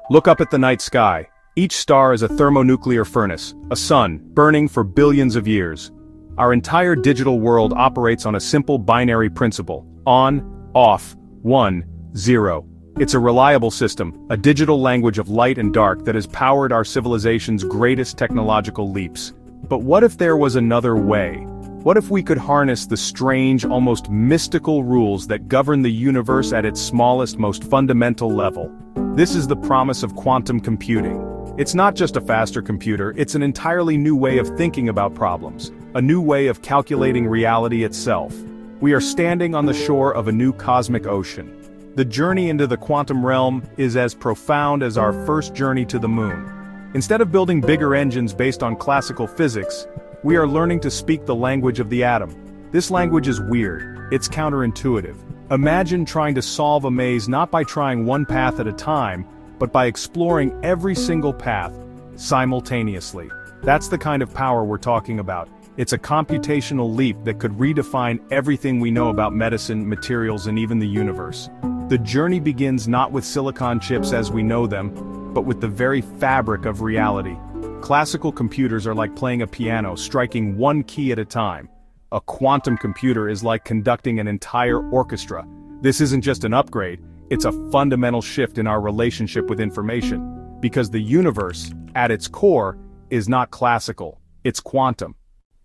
Look up at the night sky. Each star is a thermonuclear furnace, a sun, burning for billions of years. Our entire digital world operates on a simple binary principle: on, off, 1, 0. It's a reliable system, a digital language of light and dark that has powered our civilization's greatest technological leaps. But what if there was another way? What if we could harness the strange, almost mystical rules that govern the universe at its smallest, most fundamental level? This is the promise of quantum computing. It's not just a faster computer, it's an entirely new way of thinking about problems, a new way of calculating reality itself. We are standing on the shore of a new cosmic ocean. The journey into the quantum realm is as profound as our first journey to the moon. Instead of building bigger engines based on classical physics, we are learning to speak the language of the atom. This language is weird, it's counterintuitive. Imagine trying to solve a maze not by trying one path at a time, but by exploring every single path simultaneously. That's the kind of power we're talking about. It's a computational leap that could redefine everything we know about medicine, materials, and even the universe. The journey begins not with silicon chips as we know them, but with the very fabric of reality. Classical computers are like playing a piano, striking one key at a time. A quantum computer is like conducting an entire orchestra. This isn't just an upgrade, it's a fundamental shift in our relationship with information. Because the universe, at its core, is not classical, it's quantum.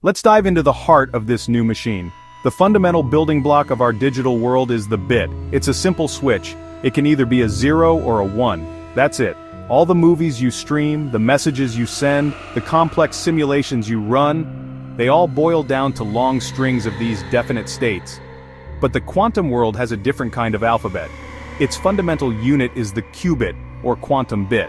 Let's dive into the heart of this new machine. The fundamental building block of our digital world is the bit. It's a simple switch. It can either be a 0 or a 1. That's it. All the movies you stream, the messages you send, the complex simulations you run, they all boil down to long strings of these definite states. But the quantum world has a different kind of alphabet. Its fundamental unit is the qubit, or quantum bit.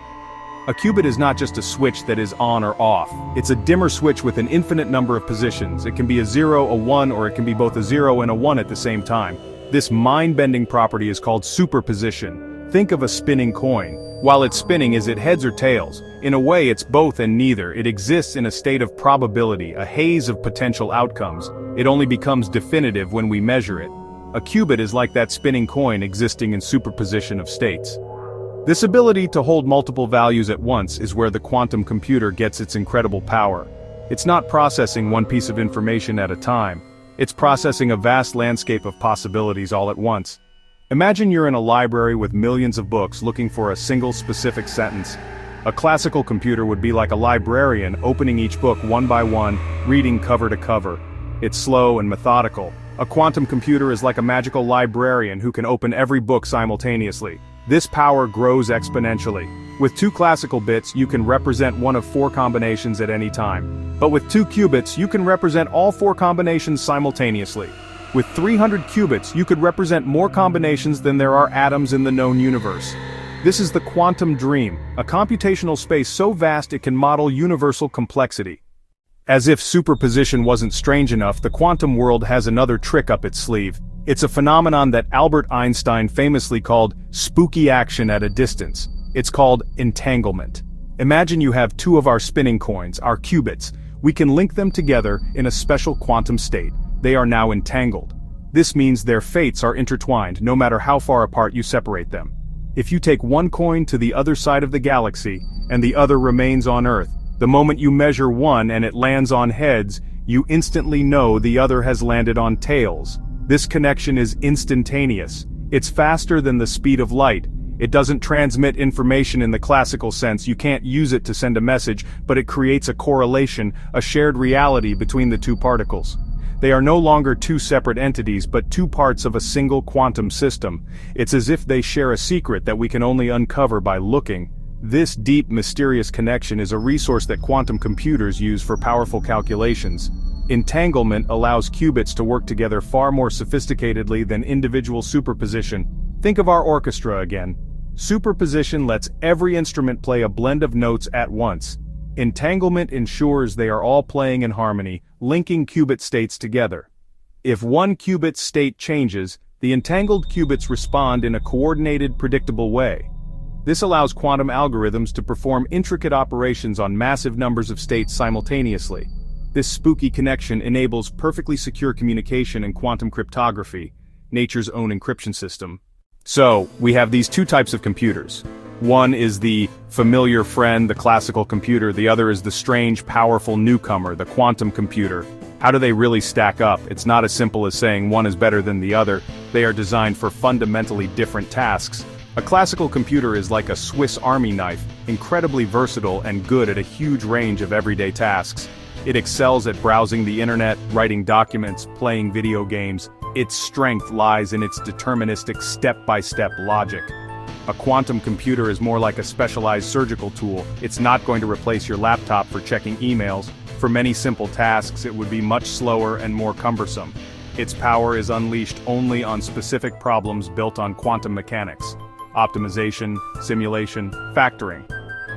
A qubit is not just a switch that is on or off. It's a dimmer switch with an infinite number of positions. It can be a 0, a 1, or it can be both a 0 and a 1 at the same time. This mind-bending property is called superposition. Think of a spinning coin. While it's spinning, is it heads or tails? In a way, it's both and neither. It exists in a state of probability, a haze of potential outcomes. It only becomes definitive when we measure it. A qubit is like that spinning coin existing in superposition of states. This ability to hold multiple values at once is where the quantum computer gets its incredible power. It's not processing one piece of information at a time. It's processing a vast landscape of possibilities all at once. Imagine you're in a library with millions of books looking for a single specific sentence. A classical computer would be like a librarian opening each book one by one, reading cover to cover. It's slow and methodical. A quantum computer is like a magical librarian who can open every book simultaneously. This power grows exponentially. With 2 classical bits, you can represent one of 4 combinations at any time. But with 2 qubits, you can represent all 4 combinations simultaneously. With 300 qubits, you could represent more combinations than there are atoms in the known universe. This is the quantum dream, a computational space so vast it can model universal complexity. As if superposition wasn't strange enough, the quantum world has another trick up its sleeve. It's a phenomenon that Albert Einstein famously called spooky action at a distance. It's called entanglement. Imagine you have 2 of our spinning coins, our qubits. We can link them together in a special quantum state. They are now entangled. This means their fates are intertwined, no matter how far apart you separate them. If you take one coin to the other side of the galaxy, and the other remains on Earth, the moment you measure one and it lands on heads, you instantly know the other has landed on tails. This connection is instantaneous. It's faster than the speed of light. It doesn't transmit information in the classical sense. You can't use it to send a message, but it creates a correlation, a shared reality between the 2 particles. They are no longer 2 separate entities, but 2 parts of a single quantum system. It's as if they share a secret that we can only uncover by looking. This deep, mysterious connection is a resource that quantum computers use for powerful calculations. Entanglement allows qubits to work together far more sophisticatedly than individual superposition. Think of our orchestra again. Superposition lets every instrument play a blend of notes at once. Entanglement ensures they are all playing in harmony, linking qubit states together. If one qubit state changes, the entangled qubits respond in a coordinated, predictable way. This allows quantum algorithms to perform intricate operations on massive numbers of states simultaneously. This spooky connection enables perfectly secure communication and quantum cryptography, nature's own encryption system. So, we have these 2 types of computers. One is the familiar friend, the classical computer, the other is the strange, powerful newcomer, the quantum computer. How do they really stack up? It's not as simple as saying one is better than the other. They are designed for fundamentally different tasks. A classical computer is like a Swiss Army knife, incredibly versatile and good at a huge range of everyday tasks. It excels at browsing the internet, writing documents, playing video games. Its strength lies in its deterministic step-by-step logic. A quantum computer is more like a specialized surgical tool. It's not going to replace your laptop for checking emails. For many simple tasks, it would be much slower and more cumbersome. Its power is unleashed only on specific problems built on quantum mechanics: optimization, simulation, factoring.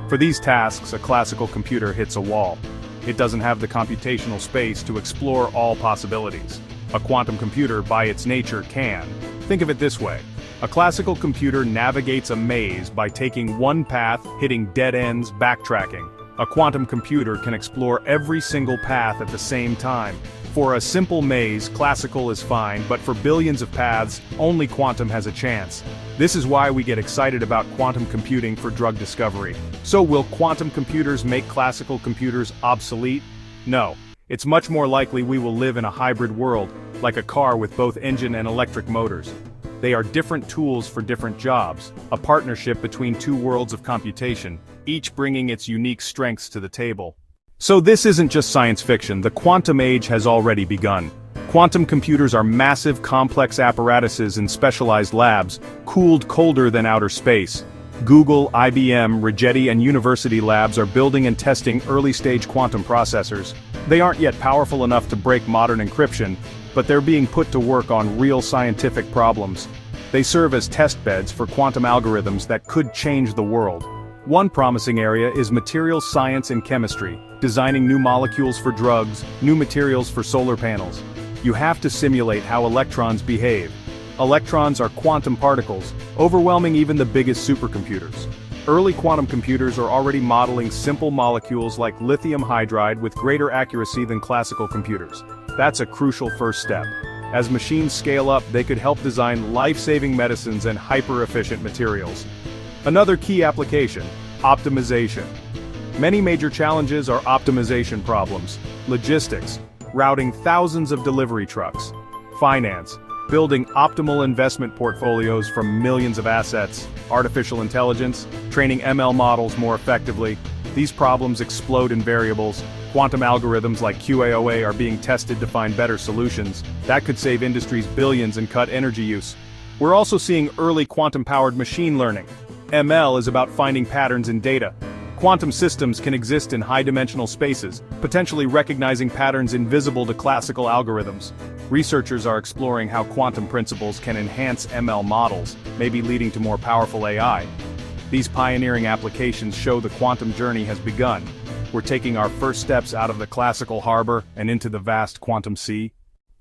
For these tasks, a classical computer hits a wall. It doesn't have the computational space to explore all possibilities. A quantum computer, by its nature, can. Think of it this way. A classical computer navigates a maze by taking one path, hitting dead ends, backtracking. A quantum computer can explore every single path at the same time. For a simple maze, classical is fine, but for billions of paths, only quantum has a chance. This is why we get excited about quantum computing for drug discovery. So will quantum computers make classical computers obsolete? No. It's much more likely we will live in a hybrid world, like a car with both engine and electric motors. They are different tools for different jobs, a partnership between two worlds of computation, each bringing its unique strengths to the table. So this isn't just science fiction, the quantum age has already begun. Quantum computers are massive, complex apparatuses in specialized labs, cooled colder than outer space. Google, IBM, Rigetti, and university labs are building and testing early-stage quantum processors. They aren't yet powerful enough to break modern encryption, but they're being put to work on real scientific problems. They serve as test beds for quantum algorithms that could change the world. One promising area is materials science and chemistry, designing new molecules for drugs, new materials for solar panels. You have to simulate how electrons behave. Electrons are quantum particles, overwhelming even the biggest supercomputers. Early quantum computers are already modeling simple molecules like lithium hydride with greater accuracy than classical computers. That's a crucial first step. As machines scale up, they could help design life-saving medicines and hyper-efficient materials. Another key application: optimization. Many major challenges are optimization problems: logistics, routing thousands of delivery trucks; finance, building optimal investment portfolios from millions of assets; artificial intelligence, training ML models more effectively. These problems explode in variables. Quantum algorithms like QAOA are being tested to find better solutions. That could save industries billions and cut energy use. We're also seeing early quantum-powered machine learning. ML is about finding patterns in data. Quantum systems can exist in high-dimensional spaces, potentially recognizing patterns invisible to classical algorithms. Researchers are exploring how quantum principles can enhance ML models, maybe leading to more powerful AI. These pioneering applications show the quantum journey has begun. We're taking our first steps out of the classical harbor and into the vast quantum sea.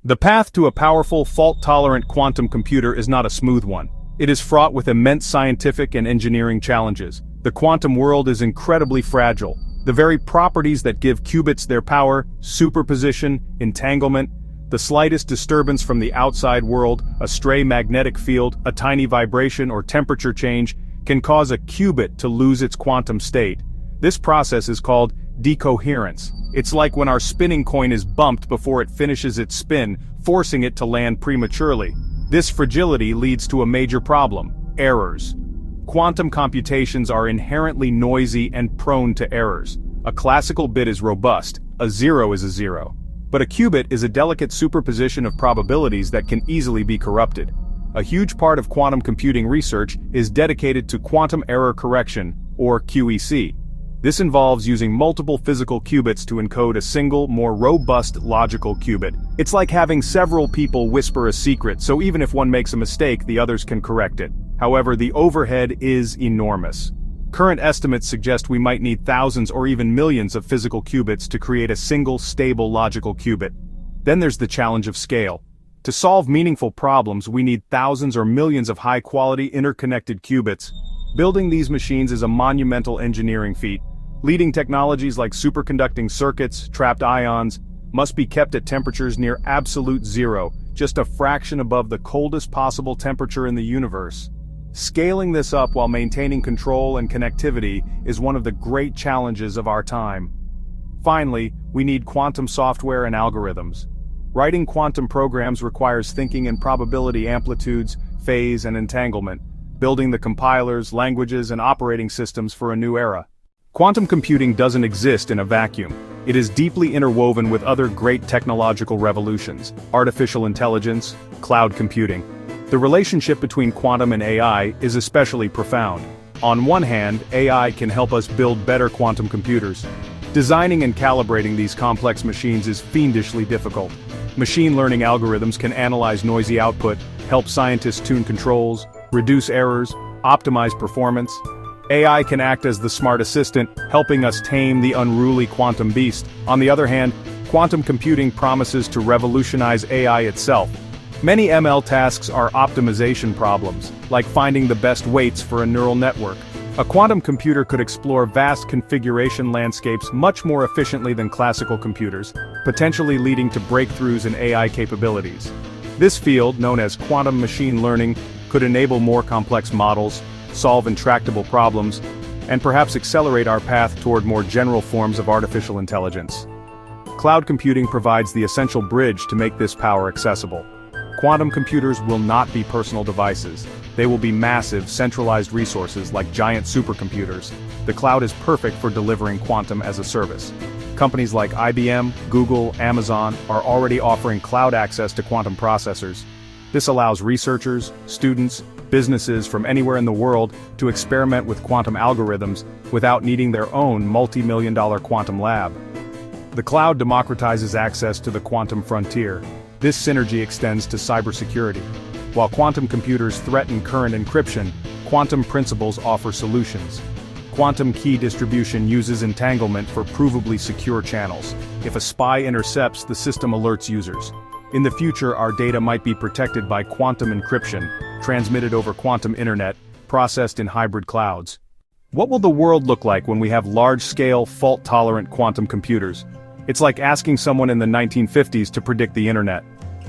The path to a powerful, fault-tolerant quantum computer is not a smooth one. It is fraught with immense scientific and engineering challenges. The quantum world is incredibly fragile. The very properties that give qubits their power, superposition, entanglement, the slightest disturbance from the outside world, a stray magnetic field, a tiny vibration or temperature change, can cause a qubit to lose its quantum state. This process is called decoherence. It's like when our spinning coin is bumped before it finishes its spin, forcing it to land prematurely. This fragility leads to a major problem: errors. Quantum computations are inherently noisy and prone to errors. A classical bit is robust, a zero is a zero. But a qubit is a delicate superposition of probabilities that can easily be corrupted. A huge part of quantum computing research is dedicated to quantum error correction, or QEC. This involves using multiple physical qubits to encode a single, more robust logical qubit. It's like having several people whisper a secret, so even if one makes a mistake, the others can correct it. However, the overhead is enormous. Current estimates suggest we might need thousands or even millions of physical qubits to create a single, stable logical qubit. Then there's the challenge of scale. To solve meaningful problems, we need thousands or millions of high-quality, interconnected qubits. Building these machines is a monumental engineering feat. Leading technologies like superconducting circuits, trapped ions, must be kept at temperatures near absolute zero, just a fraction above the coldest possible temperature in the universe. Scaling this up while maintaining control and connectivity is one of the great challenges of our time. Finally, we need quantum software and algorithms. Writing quantum programs requires thinking in probability amplitudes, phase, and entanglement, building the compilers, languages, and operating systems for a new era. Quantum computing doesn't exist in a vacuum. It is deeply interwoven with other great technological revolutions: artificial intelligence, cloud computing. The relationship between quantum and AI is especially profound. On one hand, AI can help us build better quantum computers. Designing and calibrating these complex machines is fiendishly difficult. Machine learning algorithms can analyze noisy output, help scientists tune controls, reduce errors, optimize performance. AI can act as the smart assistant, helping us tame the unruly quantum beast. On the other hand, quantum computing promises to revolutionize AI itself. Many ML tasks are optimization problems, like finding the best weights for a neural network. A quantum computer could explore vast configuration landscapes much more efficiently than classical computers, potentially leading to breakthroughs in AI capabilities. This field, known as quantum machine learning, could enable more complex models, solve intractable problems, and perhaps accelerate our path toward more general forms of artificial intelligence. Cloud computing provides the essential bridge to make this power accessible. Quantum computers will not be personal devices. They will be massive, centralized resources like giant supercomputers. The cloud is perfect for delivering quantum as a service. Companies like IBM, Google, Amazon are already offering cloud access to quantum processors. This allows researchers, students, businesses from anywhere in the world to experiment with quantum algorithms without needing their own multi-million-dollar quantum lab. The cloud democratizes access to the quantum frontier. This synergy extends to cybersecurity. While quantum computers threaten current encryption, quantum principles offer solutions. Quantum key distribution uses entanglement for provably secure channels. If a spy intercepts, the system alerts users. In the future, our data might be protected by quantum encryption, transmitted over quantum internet, processed in hybrid clouds. What will the world look like when we have large-scale, fault-tolerant quantum computers? It's like asking someone in the 1950s to predict the internet.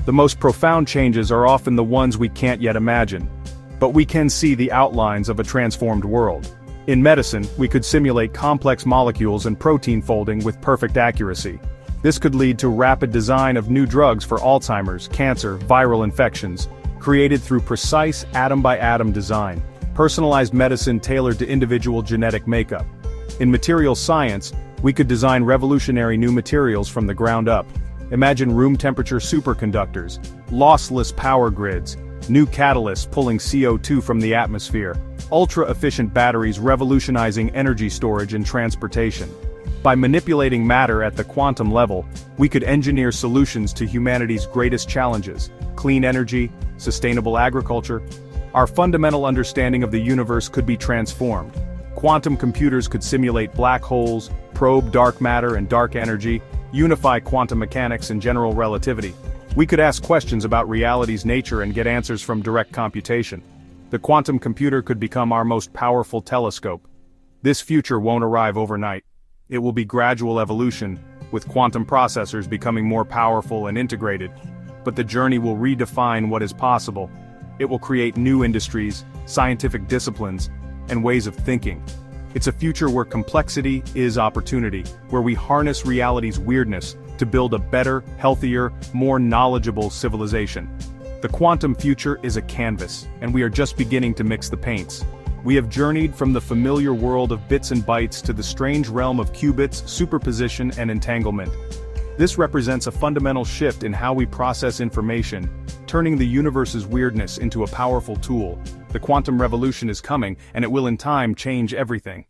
The most profound changes are often the ones we can't yet imagine. But we can see the outlines of a transformed world. In medicine, we could simulate complex molecules and protein folding with perfect accuracy. This could lead to rapid design of new drugs for Alzheimer's, cancer, viral infections, created through precise atom-by-atom design, personalized medicine tailored to individual genetic makeup. In material science, we could design revolutionary new materials from the ground up. Imagine room-temperature superconductors, lossless power grids, new catalysts pulling CO2 from the atmosphere, ultra-efficient batteries revolutionizing energy storage and transportation. By manipulating matter at the quantum level, we could engineer solutions to humanity's greatest challenges: clean energy, sustainable agriculture. Our fundamental understanding of the universe could be transformed. Quantum computers could simulate black holes, probe dark matter and dark energy, unify quantum mechanics and general relativity. We could ask questions about reality's nature and get answers from direct computation. The quantum computer could become our most powerful telescope. This future won't arrive overnight. It will be gradual evolution, with quantum processors becoming more powerful and integrated. But the journey will redefine what is possible. It will create new industries, scientific disciplines, and ways of thinking. It's a future where complexity is opportunity, where we harness reality's weirdness to build a better, healthier, more knowledgeable civilization. The quantum future is a canvas, and we are just beginning to mix the paints. We have journeyed from the familiar world of bits and bytes to the strange realm of qubits, superposition, and entanglement. This represents a fundamental shift in how we process information, turning the universe's weirdness into a powerful tool. The quantum revolution is coming, and it will in time change everything.